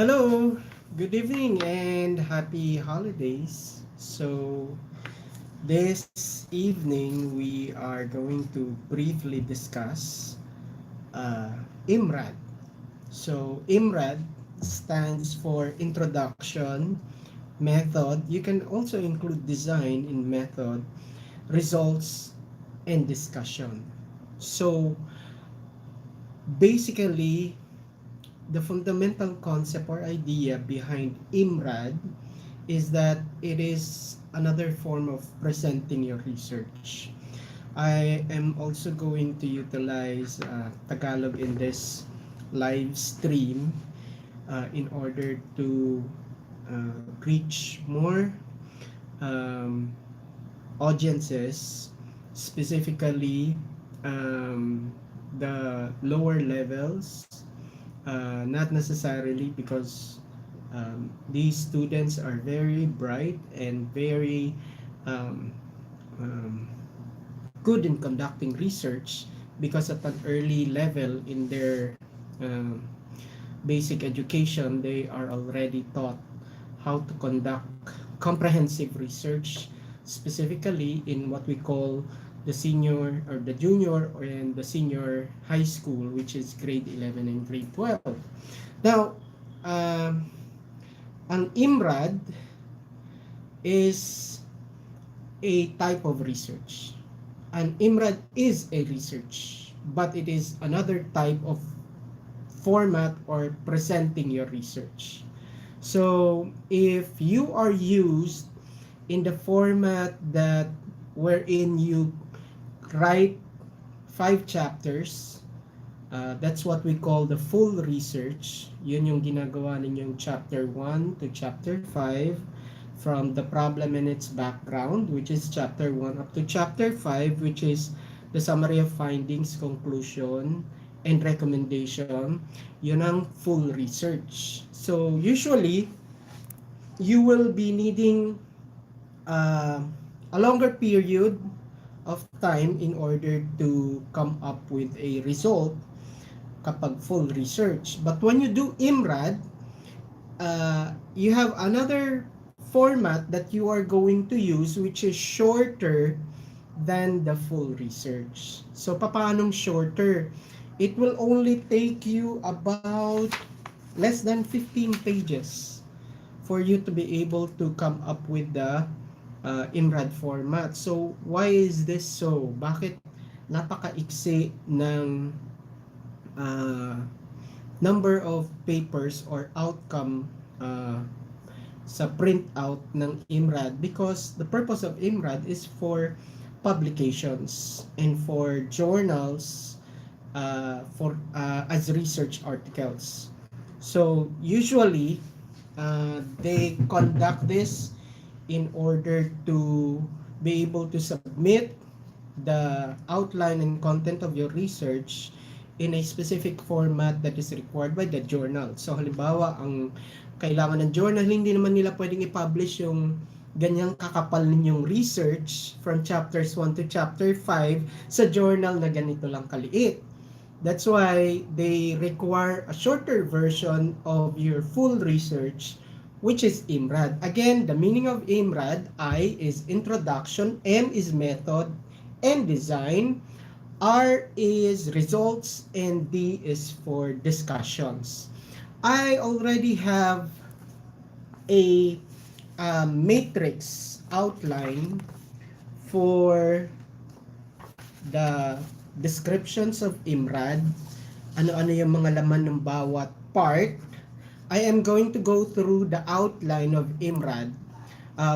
Hello, good evening, and happy holidays. So, this evening we are going to briefly discuss uh, IMRAD. So, IMRAD stands for Introduction, Method. You can also include design in method, results, and discussion. So, basically, the fundamental concept or idea behind IMRAD is that it is another form of presenting your research. I am also going to utilize Tagalog in this live stream in order to reach more um, audiences, specifically the lower levels, not necessarily because these students are very bright and very um, um, good in conducting research because at an early level in their um, basic education they are already taught how to conduct comprehensive research, specifically in what we call the senior or the junior and the senior high school, which is grade 11 and grade 12. Now, um, ang IMRAD is a type of research. An IMRAD is a research, but it is another type of format or presenting your research. So if you are used in the format that wherein you write 5 chapters, that's what we call the full research. Yun yung ginagawa ninyong chapter 1 to chapter 5, from the problem and its background, which is chapter 1 up to chapter 5, which is the summary of findings, conclusion, and recommendation. Yun ang full research. So usually, you will be needing uh, a longer period of time in order to come up with a result kapag full research. But when you do IMRAD, you have another format that you are going to use which is shorter than the full research. So, paanong shorter? It will only take you about less than 15 pages for you to be able to come up with the IMRAD format. So, why is this so? Bakit napakaiksi ng uh, number of papers or outcome uh, sa printout ng IMRAD? Because the purpose of IMRAD is for publications and for journals for as research articles. So usually they conduct this in order to be able to submit the outline and content of your research in a specific format that is required by the journal. So halimbawa, ang kailangan ng journal, hindi naman nila pwedeng i-publish yung ganyang kakapal ninyong research from chapters 1 to chapter 5 sa journal na ganito lang kaliit. That's why they require a shorter version of your full research, which is IMRAD. Again, the meaning of IMRAD: I is introduction, M is method and design, R is results, and D is for discussions. I already have a matrix outline for the descriptions of IMRAD, ano-ano yung mga laman ng bawat part. I am going to go through the outline of IMRAD.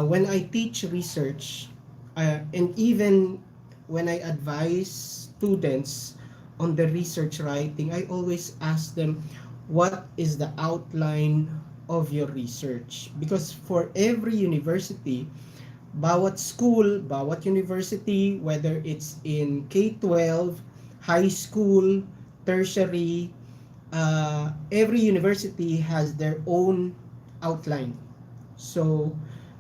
When I teach research, and even when I advise students on the research writing, I always ask them, what is the outline of your research? Because for every university, bawat school, bawat university, whether it's in K-12, high school, tertiary, every university has their own outline. So,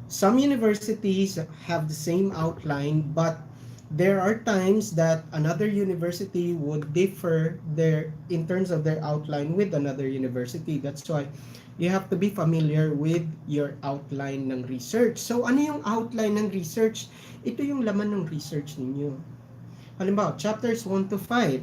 some universities have the same outline, but there are times that another university would differ their in terms of their outline with another university. That's why you have to be familiar with your outline ng research. So ano yung outline ng research? Ito yung laman ng research ninyo. Halimbawa, chapters 1 to 5.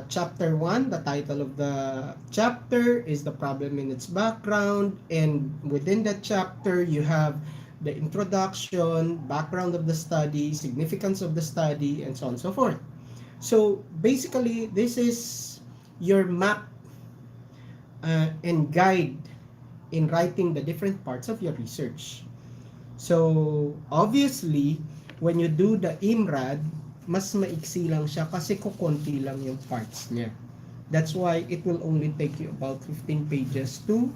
Chapter 1, the title of the chapter is the problem in its background, and within that chapter you have the introduction, background of the study, significance of the study, and so on and so forth. So basically, this is your map and guide in writing the different parts of your research. So obviously, when you do the IMRaD, mas maiksi lang siya kasi kukunti lang yung parts niya. That's why it will only take you about 15 pages to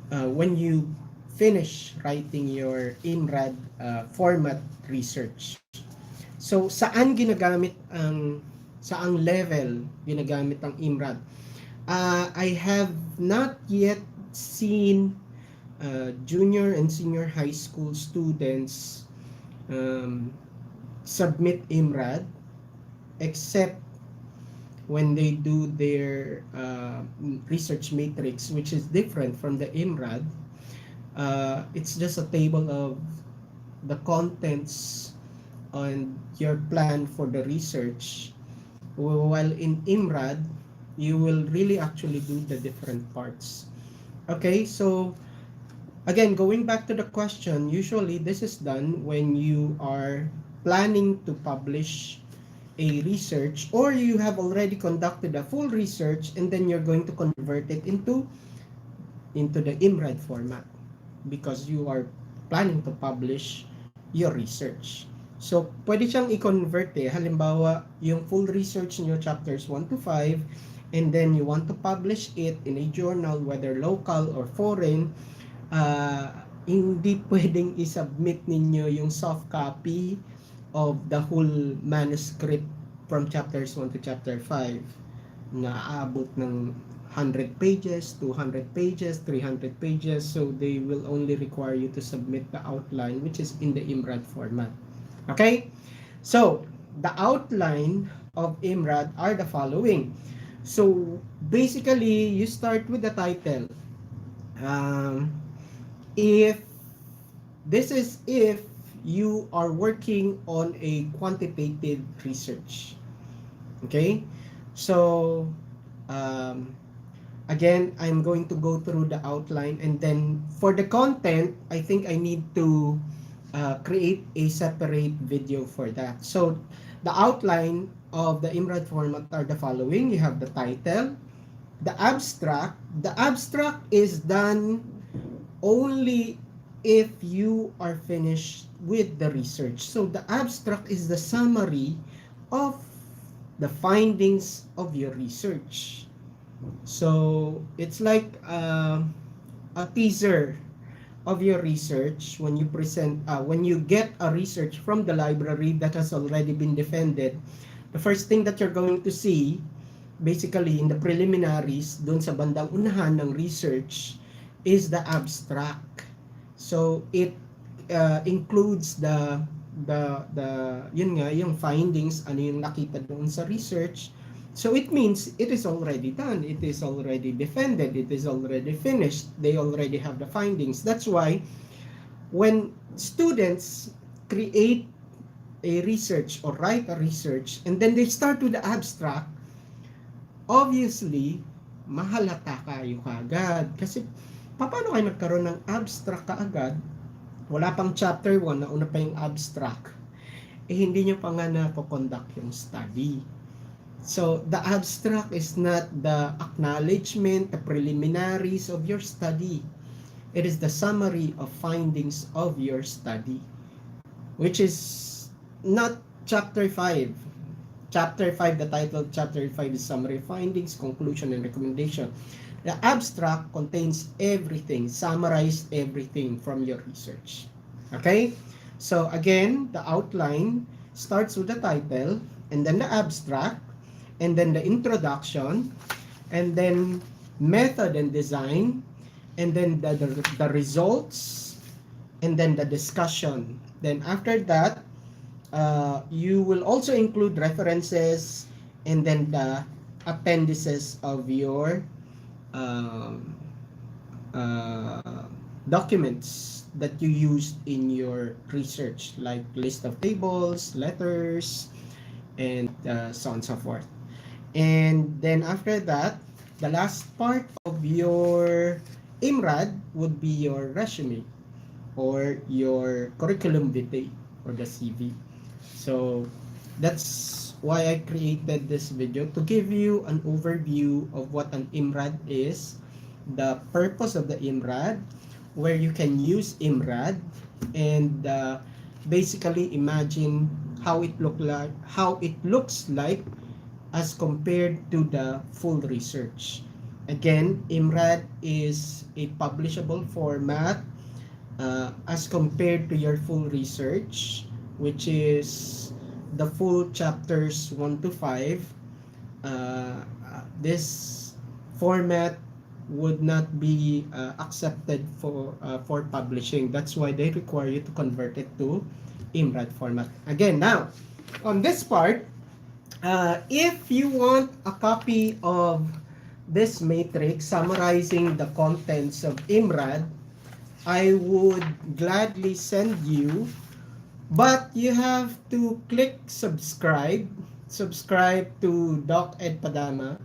when you finish writing your IMRaD format research. So saan ginagamit ang saang level ginagamit ang IMRaD? I have not yet seen junior and senior high school students submit IMRaD except when they do their research matrix, which is different from the IMRaD. It's just a table of the contents on your plan for the research, while in IMRaD you will really actually do the different parts. Okay, so again, going back to the question, usually this is done when you are planning to publish a research, or you have already conducted a full research and then you're going to convert it into the IMRaD format because you are planning to publish your research. So pwede siyang i-convert halimbawa yung full research niyo chapters 1 to 5, and then you want to publish it in a journal whether local or foreign. Hindi pwedeng i-submit ninyo yung soft copy of the whole manuscript from chapters 1 to chapter 5 na aabot ng 100 pages, 200 pages, 300 pages. So they will only require you to submit the outline, which is in the IMRaD format. Okay? So the outline of IMRaD are the following. So basically, you start with the title. If you are working on a quantitative research. Okay? So, again, I'm going to go through the outline, and then for the content, I think I need to create a separate video for that. So, the outline of the IMRaD format are the following. You have the title, the abstract. The abstract is done only if you are finished with the research. So the abstract is the summary of the findings of your research. So it's like a teaser of your research when you present when you get a research from the library that has already been defended. The first thing that you're going to see basically in the preliminaries doon sa bandang unahan ng research is the abstract. So it includes the yun nga yung findings, ano yung nakita doon sa research. So it means it is already done, it is already defended, it is already finished, they already have the findings. That's why when students create a research or write a research and then they start with the abstract, obviously mahalata kayo kagad kasi paano kayo nagkaroon ng abstract kaagad? Wala pang chapter 1, nauna pa yung abstract. Hindi nyo pa nga na-conduct yung study. So, the abstract is not the acknowledgement, the preliminaries of your study. It is the summary of findings of your study. Which is not chapter 5. Chapter 5, the title of chapter 5 is summary findings, conclusion, and recommendation. The abstract contains everything, summarized everything from your research. Okay? So again, the outline starts with the title, and then the abstract, and then the introduction, and then method and design, and then the results, and then the discussion. Then after that, you will also include references and then the appendices of your um, uh, documents that you used in your research, like list of tables, letters, and so on and so forth. And then after that, the last part of your IMRAD would be your resume or your curriculum vitae or the CV. So that's why I created this video, to give you an overview of what an IMRAD is, the purpose of the IMRAD, where you can use IMRAD, and basically imagine how it looks like as compared to the full research. Again, IMRAD is a publishable format as compared to your full research, which is the full chapters 1 to 5. This format would not be accepted for publishing. That's why they require you to convert it to IMRAD format. Again, now, on this part, if you want a copy of this matrix summarizing the contents of IMRAD, I would gladly send you, but you have to click subscribe to Doc Ed Padama.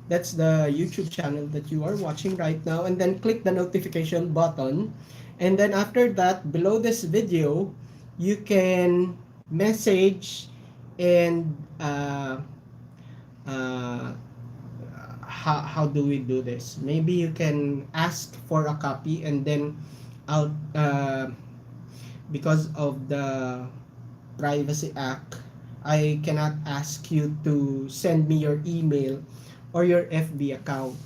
That's the YouTube channel that you are watching right now, and then click the notification button. And then after that, below this video, you can message and uh, how do we do this? Maybe you can ask for a copy, and then I'll because of the Privacy Act, I cannot ask you to send me your email or your FB account.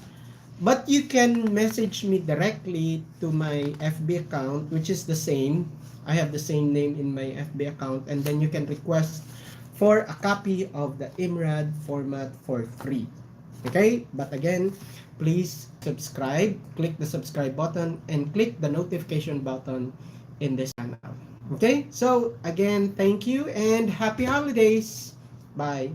But you can message me directly to my FB account, which is the same. I have the same name in my FB account, and then you can request for a copy of the IMRAD format for free. Okay? But again, please subscribe, click the subscribe button, and click the notification button in this channel. Okay? So, again, thank you and happy holidays. Bye.